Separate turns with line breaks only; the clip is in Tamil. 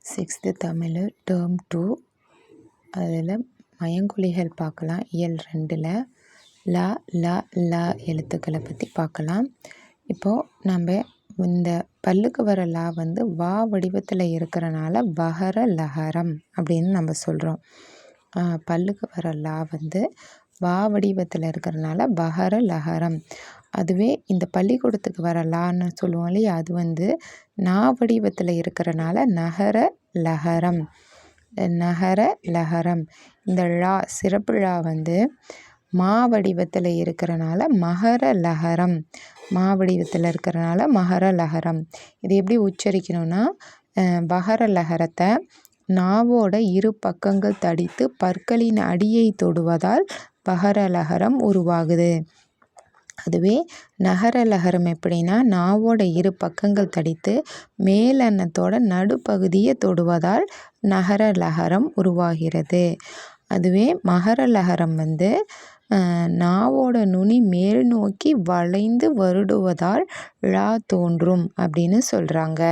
6th தமிழ் டேர்ம் 2 அதில் மயங்கொலிகள் பார்க்கலாம். இயல் 2ல் ல ல ல எழுத்துக்களை பற்றி பார்க்கலாம். இப்போது நம்ம இந்த பல்லுக்கு வர லா வந்து வா வடிவத்தில் இருக்கிறனால வகர லகரம் அப்படின்னு நம்ம சொல்கிறோம். பல்லுக்கு வர லா வந்து வா வடிவத்தில் இருக்கிறனால பகர லகரம். அதுவே இந்த பள்ளிக்கூடத்துக்கு வர லான்னு சொல்லுவோம் இல்லையா, அது வந்து நா வடிவத்தில் இருக்கிறனால நகர லகரம். நகர லகரம். இந்த ழா சிறப்பு ழா வந்து மா வடிவத்தில் இருக்கிறனால மகர லகரம். மா வடிவத்தில் இருக்கிறனால மகர லகரம். இது எப்படி உச்சரிக்கணும்னா, பகர லகரத்தை நாவோட இரு பக்கங்கள் தடித்து பற்களின் அடியை தொடுவதால் பகர லகரம் உருவாகுது. அதுவே நகர லகரம் எப்படின்னா, நாவோட இரு பக்கங்கள் தடித்து மேலெண்ணத்தோட நடுப்பகுதியை தொடுவதால் நகர லகரம் உருவாகிறது. அதுவே மகர லகரம் வந்து நாவோட நுனி மேல் நோக்கி வளைந்து வருடுவதால் ழா தோன்றும் அப்படின்னு சொல்கிறாங்க.